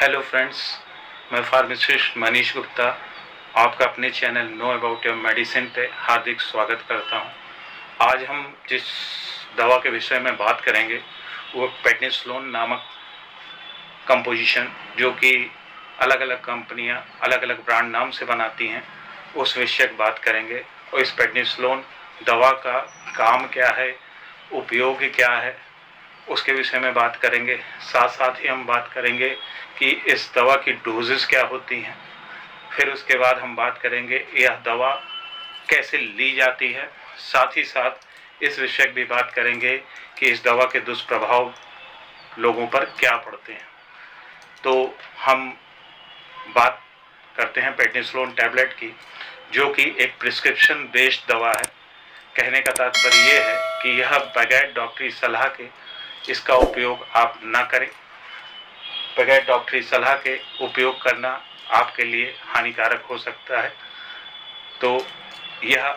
Hello friends, मैं pharmacist Manish Gupta आपका अपने channel know about your medicine पे हार्दिक स्वागत करता हूं। आज हम जिस दवा के विषय में बात करेंगे वो प्रेडनिसोलोन नामक कंपोजिशन, जो कि अलग अलग कंपनियां अलग अलग ब्रांड नाम से बनाती हैं, उस विषय की बात करेंगे। और इस प्रेडनिसोलोन दवा का काम क्या है, उपयोग क्या है, उसके विषय में बात करेंगे। साथ साथ ही हम बात करेंगे कि इस दवा की डोजेस क्या होती हैं। फिर उसके बाद हम बात करेंगे यह दवा कैसे ली जाती है। साथ ही साथ इस विषय की भी बात करेंगे कि इस दवा के दुष्प्रभाव लोगों पर क्या पड़ते हैं। तो हम बात करते हैं प्रेडनिसोलोन टैबलेट की, जो कि एक प्रिस्क्रिप्शन बेस्ड दवा है। कहने का तात्पर्य यह है कि यह बगैर डॉक्टरी सलाह के इसका उपयोग आप ना करें। बगैर डॉक्टरी सलाह के उपयोग करना आपके लिए हानिकारक हो सकता है। तो यह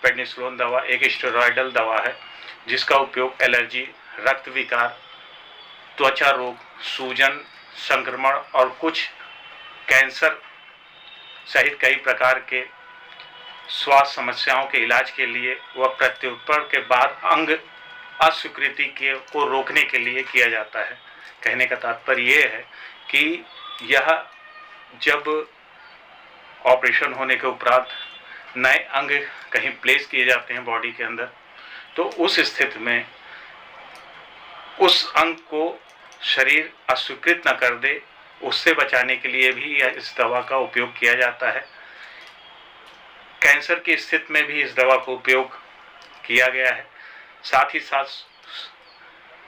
प्रेडनिसोलोन दवा एक स्टेरॉयडल दवा है जिसका उपयोग एलर्जी, रक्त विकार, त्वचा रोग, सूजन, संक्रमण और कुछ कैंसर सहित कई प्रकार के स्वास्थ्य समस्याओं के इलाज के लिए व प्रत्युत्पर के बाद अंग अस्वीकृति को रोकने के लिए किया जाता है। कहने का तात्पर्य यह है कि यह जब ऑपरेशन होने के उपरांत नए अंग कहीं प्लेस किए जाते हैं बॉडी के अंदर, तो उस स्थिति में उस अंग को शरीर अस्वीकृत न कर दे, उससे बचाने के लिए भी इस दवा का उपयोग किया जाता है। कैंसर की स्थिति में भी इस दवा का उपयोग किया गया है। साथ ही साथ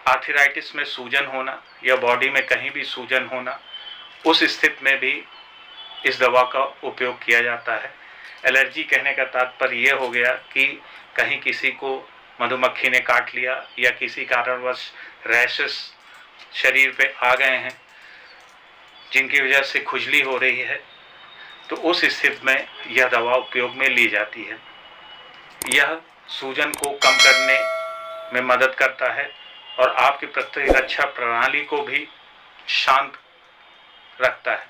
आर्थराइटिस में सूजन होना या बॉडी में कहीं भी सूजन होना, उस स्थिति में भी इस दवा का उपयोग किया जाता है। एलर्जी कहने का तात्पर्य यह हो गया कि कहीं किसी को मधुमक्खी ने काट लिया या किसी कारणवश रैशेस शरीर पे आ गए हैं जिनकी वजह से खुजली हो रही है, तो उस स्थिति में यह दवा उपयोग में ली जाती है। यह सूजन को कम करने में मदद करता है और आपकी प्रतिरक्षा प्रणाली को भी शांत रखता है।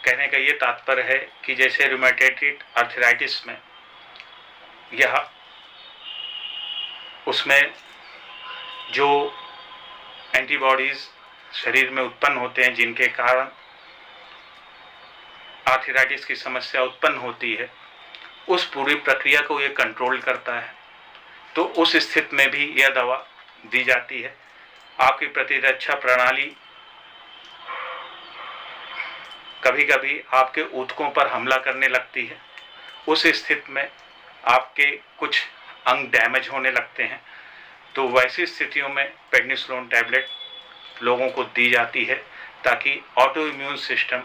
कहने का ये तात्पर्य है कि जैसे रूमेटॉइड आर्थराइटिस में यह उसमें जो एंटीबॉडीज शरीर में उत्पन्न होते हैं जिनके कारण आर्थराइटिस की समस्या उत्पन्न होती है, उस पूरी प्रक्रिया को ये कंट्रोल करता है। तो उस स्थिति में भी यह दवा दी जाती है। आपकी प्रतिरक्षा प्रणाली कभी कभी आपके ऊतकों पर हमला करने लगती है, उस स्थिति में आपके कुछ अंग डैमेज होने लगते हैं, तो वैसी स्थितियों में प्रेडनिसोलोन टैबलेट लोगों को दी जाती है ताकि ऑटो इम्यून सिस्टम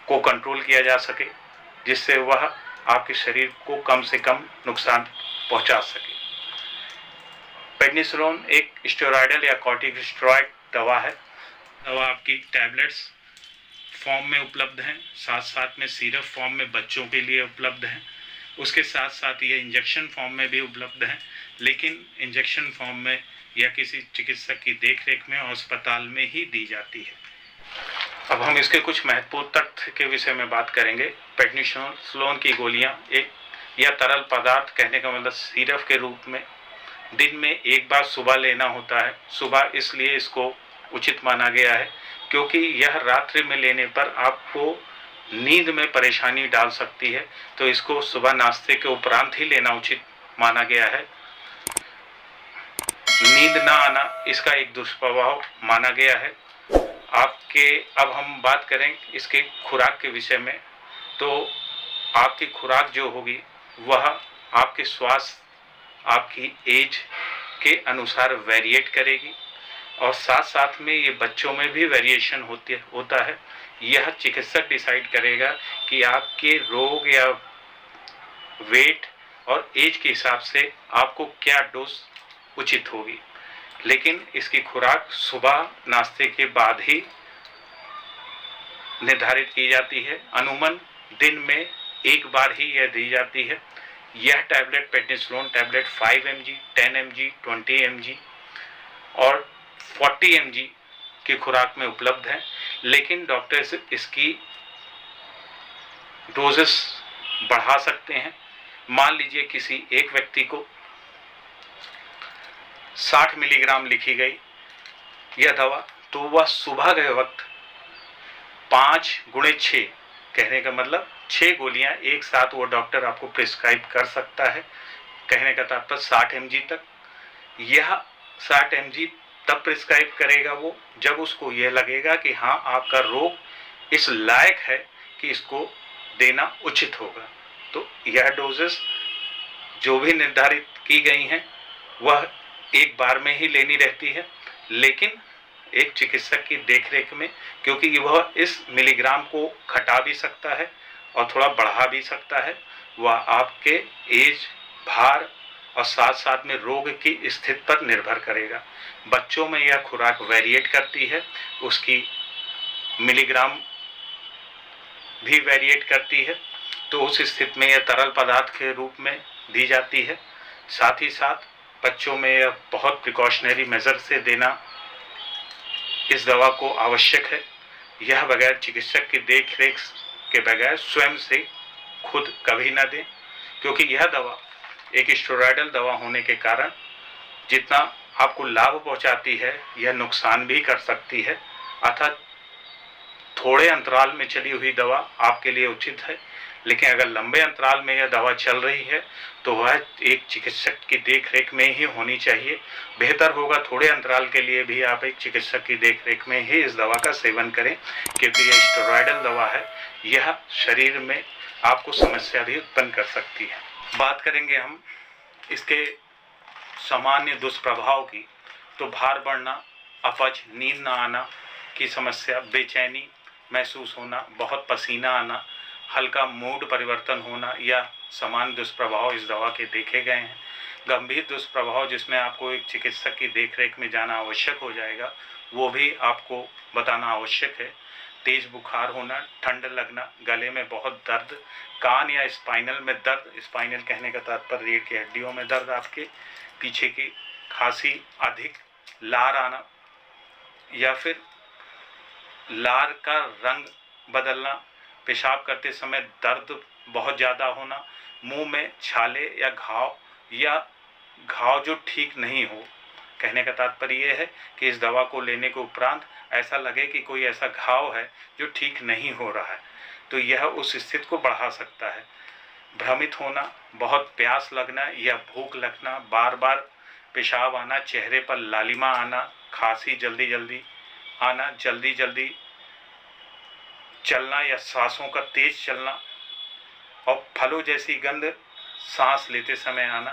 को कंट्रोल किया जा सके, जिससे वह आपके शरीर को कम से कम नुकसान पहुंचा सके। प्रेडनिसोलोन एक स्टेरॉयडल या कॉर्टिकोस्टेरॉइड दवा है। दवा आपकी टैबलेट्स फॉर्म में उपलब्ध हैं, साथ साथ में सिरप फॉर्म में बच्चों के लिए उपलब्ध हैं। उसके साथ साथ ये इंजेक्शन फॉर्म में भी उपलब्ध हैं, लेकिन इंजेक्शन फॉर्म में या किसी चिकित्सक की देखरेख में अस्पताल में ही दी जाती है। अब हम इसके कुछ महत्वपूर्ण तथ्य के विषय में बात करेंगे। प्रेडनिसोलोन की गोलियां एक या तरल पदार्थ, कहने का मतलब सिरप के रूप में दिन में एक बार सुबह लेना होता है। सुबह इसलिए इसको उचित माना गया है क्योंकि यह रात्रि में लेने पर आपको नींद में परेशानी डाल सकती है, तो इसको सुबह नाश्ते के उपरांत ही लेना उचित माना गया है। नींद ना आना इसका एक दुष्प्रभाव माना गया है। अब हम बात करें इसके खुराक के विषय में, तो आपकी खुराक जो होगी वह आपके स्वास्थ्य, आपकी एज के अनुसार वेरिएट करेगी और साथ साथ में ये बच्चों में भी वेरिएशन होता है। यह चिकित्सक डिसाइड करेगा कि आपके रोग या वेट और एज के हिसाब से आपको क्या डोज उचित होगी, लेकिन इसकी खुराक सुबह नाश्ते के बाद ही निर्धारित की जाती है। अमूमन दिन में एक बार ही यह दी जाती है। यह tablet prednisolone tablet 5 mg, 10 mg, 20 mg और 40 mg की खुराक में उपलब्ध है, लेकिन डॉक्टर्स इसकी डोजेस बढ़ा सकते हैं। मान लीजिए किसी एक व्यक्ति को 60 मिलीग्राम लिखी गई यह दवा, तो वह सुबह के वक्त 5 × 6, कहने का मतलब 6 गोलियां एक साथ वो डॉक्टर आपको प्रिस्क्राइब कर सकता है। कहने का तात्पर्य 60 mg तक। यह 60 mg तब प्रिस्क्राइब करेगा वो जब उसको यह लगेगा कि हाँ, आपका रोग इस लायक है कि इसको देना उचित होगा। तो यह डोजेस जो भी निर्धारित की गई हैं वह एक बार में ही लेनी रहती है, लेकिन एक चिकित्सक की देखरेख में, क्योंकि वह इस मिलीग्राम को घटा भी सकता है और थोड़ा बढ़ा भी सकता है। वह आपके एज, भार और साथ साथ में रोग की स्थिति पर निर्भर करेगा। बच्चों में यह खुराक वेरिएट करती है, उसकी मिलीग्राम भी वेरिएट करती है, तो उस स्थिति में यह तरल पदार्थ के रूप में दी जाती है। साथ ही साथ बच्चों में यह बहुत प्रिकॉशनरी मेजर से देना इस दवा को आवश्यक है। यह बगैर चिकित्सक की देखरेख के बगैर स्वयं से खुद कभी न दें, क्योंकि यह दवा एक स्टेरॉयडल दवा होने के कारण जितना आपको लाभ पहुंचाती है यह नुकसान भी कर सकती है। अतः थोड़े अंतराल में चली हुई दवा आपके लिए उचित है, लेकिन अगर लंबे अंतराल में यह दवा चल रही है तो वह एक चिकित्सक की देखरेख में ही होनी चाहिए। बेहतर होगा थोड़े अंतराल के लिए भी आप एक चिकित्सक की देखरेख में ही इस दवा का सेवन करें, क्योंकि यह स्टेरॉयडल दवा है। यह शरीर में आपको समस्या भी उत्पन्न कर सकती है। बात करेंगे हम इसके सामान्य दुष्प्रभाव की, तो भार बढ़ना, अपच, नींद न आना की समस्या, बेचैनी महसूस होना, बहुत पसीना आना, हल्का मूड परिवर्तन होना, या सामान्य दुष्प्रभाव इस दवा के देखे गए हैं। गंभीर दुष्प्रभाव जिसमें आपको एक चिकित्सक की देखरेख में जाना आवश्यक हो जाएगा, वो भी आपको बताना आवश्यक है। तेज बुखार होना, ठंड लगना, गले में बहुत दर्द, कान या स्पाइनल में दर्द, स्पाइनल कहने का तात्पर्य रीढ़ की हड्डियों में दर्द, आपके पीछे की खांसी अधिक, लार आना या फिर लार का रंग बदलना, पेशाब करते समय दर्द बहुत ज़्यादा होना, मुंह में छाले या घाव जो ठीक नहीं हो। कहने का तात्पर्य यह है कि इस दवा को लेने के उपरांत ऐसा लगे कि कोई ऐसा घाव है जो ठीक नहीं हो रहा है, तो यह उस स्थिति को बढ़ा सकता है। भ्रमित होना, बहुत प्यास लगना या भूख लगना, बार बार पेशाब आना, चेहरे पर लालिमा आना, खांसी जल्दी जल्दी आना, जल्दी जल्दी चलना या सांसों का तेज चलना, और फलों जैसी गंध सांस लेते समय आना,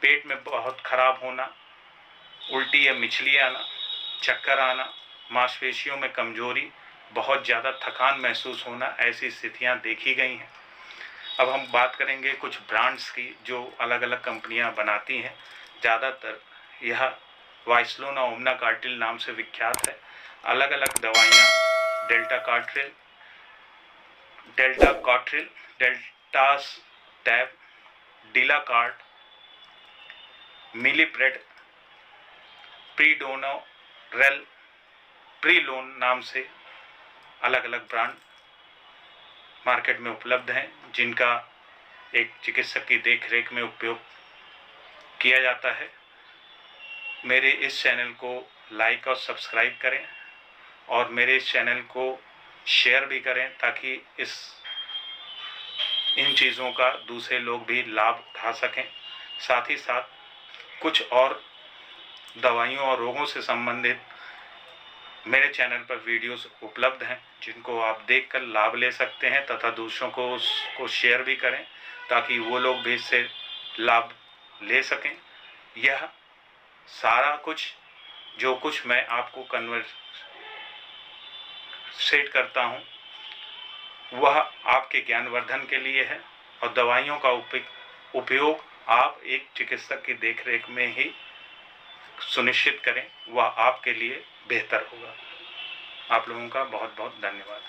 पेट में बहुत खराब होना, उल्टी या मिचली आना, चक्कर आना, मांसपेशियों में कमजोरी, बहुत ज़्यादा थकान महसूस होना, ऐसी स्थितियां देखी गई हैं। अब हम बात करेंगे कुछ ब्रांड्स की जो अलग अलग कंपनियां बनाती हैं। ज़्यादातर यह वाइसलोन और ओमना कार्टिल नाम से विख्यात है। अलग अलग दवाइयाँ डेल्टा कार्ट्रिल, डेल्टास्टैब, डिलाकार्ट, मिलीप्रेड, प्रीडोनोरेल, प्रीलोन नाम से अलग अलग ब्रांड मार्केट में उपलब्ध हैं, जिनका एक चिकित्सक की देखरेख में उपयोग किया जाता है। मेरे इस चैनल को लाइक और सब्सक्राइब करें और मेरे इस चैनल को शेयर भी करें, ताकि इन चीज़ों का दूसरे लोग भी लाभ उठा सकें। साथ ही साथ कुछ और दवाइयों और रोगों से संबंधित मेरे चैनल पर वीडियोस उपलब्ध हैं, जिनको आप देखकर लाभ ले सकते हैं तथा दूसरों को उसको शेयर भी करें, ताकि वो लोग भी इससे लाभ ले सकें। यह सारा कुछ जो कुछ मैं आपको सेट करता हूँ वह आपके ज्ञानवर्धन के लिए है, और दवाइयों का उपयोग आप एक चिकित्सक की देखरेख में ही सुनिश्चित करें, वह आपके लिए बेहतर होगा। आप लोगों का बहुत बहुत धन्यवाद।